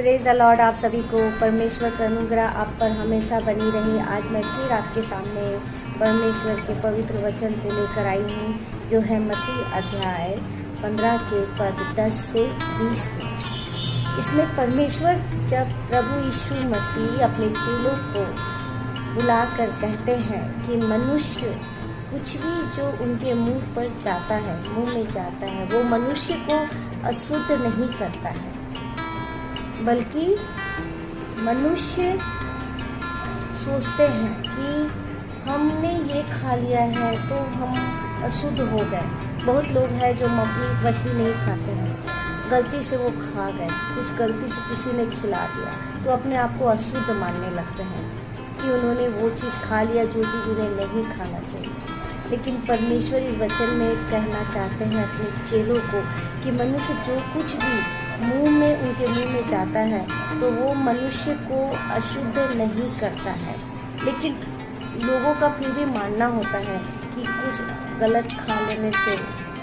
Praise the Lord. आप सभी को परमेश्वर का अनुग्रह आप पर हमेशा बनी रहे। आज मैं फिर आपके सामने परमेश्वर के पवित्र वचन को लेकर आई हूँ, जो है मत्ती अध्याय 15 के पद 10 से 20 में। इसमें परमेश्वर जब प्रभु यीशु मसीह अपने चेलों को बुलाकर कहते हैं कि मनुष्य कुछ भी जो उनके मुंह पर जाता है, मुंह में जाता है, वो मनुष्य को अशुद्ध नहीं करता है, बल्कि मनुष्य सोचते हैं कि हमने ये खा लिया है तो हम अशुद्ध हो गए। बहुत लोग हैं जो अपनी मछली नहीं खाते हैं, गलती से वो खा गए, कुछ गलती से किसी ने खिला दिया तो अपने आप को अशुद्ध मानने लगते हैं कि उन्होंने वो चीज़ खा लिया जो चीज़ उन्हें नहीं खाना चाहिए। लेकिन परमेश्वर इस वचन में कहना चाहते हैं अपने चेलों को कि मनुष्य जो कुछ भी उनके मुंह में जाता है तो वो मनुष्य को अशुद्ध नहीं करता है। लेकिन लोगों का फिर भी मानना होता है कि कुछ गलत खा लेने से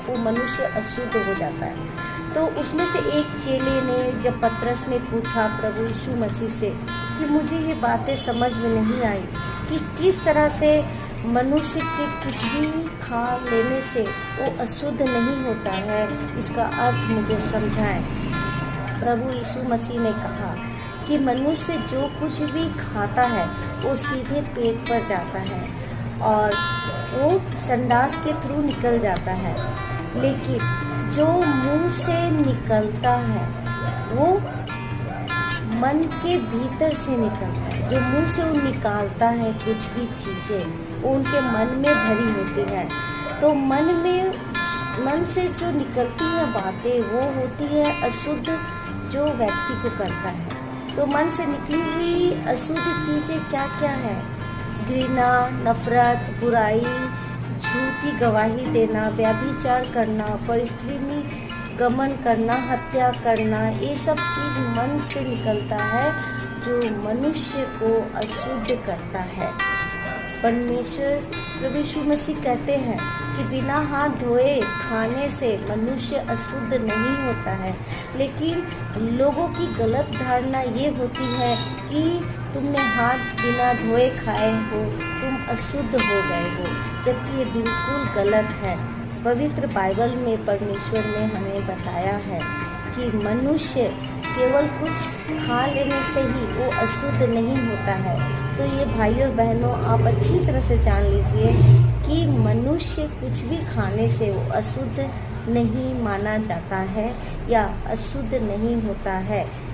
वो मनुष्य अशुद्ध हो जाता है। तो उसमें से एक चेले ने, जब पतरस ने पूछा प्रभु यीशु मसीह से कि मुझे ये बातें समझ में नहीं आई कि किस तरह से मनुष्य के कुछ भी खा लेने से वो अशुद्ध नहीं होता है, इसका अर्थ मुझे समझाएं। प्रभु यीशु मसीह ने कहा कि मनुष्य जो कुछ भी खाता है वो सीधे पेट पर जाता है और वो संडास के थ्रू निकल जाता है, लेकिन जो मुंह से निकलता है वो मन के भीतर से निकलता है। जो मुंह से वो निकालता है कुछ भी चीज़ें, वो उनके मन में भरी होती है। तो मन से जो निकलती है बातें वो होती है अशुद्ध, जो व्यक्ति को करता है। तो मन से निकली हुई अशुद्ध चीज़ें क्या क्या है? घृणा, नफरत, बुराई, झूठी गवाही देना, व्यभिचार करना, परिस्त्री गमन करना, हत्या करना, ये सब चीज़ मन से निकलता है जो मनुष्य को अशुद्ध करता है। परमेश्वर प्रभु यीशु मसीह कहते हैं कि बिना हाथ धोए खाने से मनुष्य अशुद्ध नहीं होता है। लेकिन लोगों की गलत धारणा ये होती है कि तुमने हाथ बिना धोए खाए हो, तुम अशुद्ध हो गए हो, जबकि ये बिल्कुल गलत है। पवित्र बाइबल में परमेश्वर ने हमें बताया है कि मनुष्य केवल कुछ खा लेने से ही वो अशुद्ध नहीं होता है। तो ये भाइयों और बहनों, आप अच्छी तरह से जान लीजिए कि मनुष्य कुछ भी खाने से वो अशुद्ध नहीं माना जाता है या अशुद्ध नहीं होता है।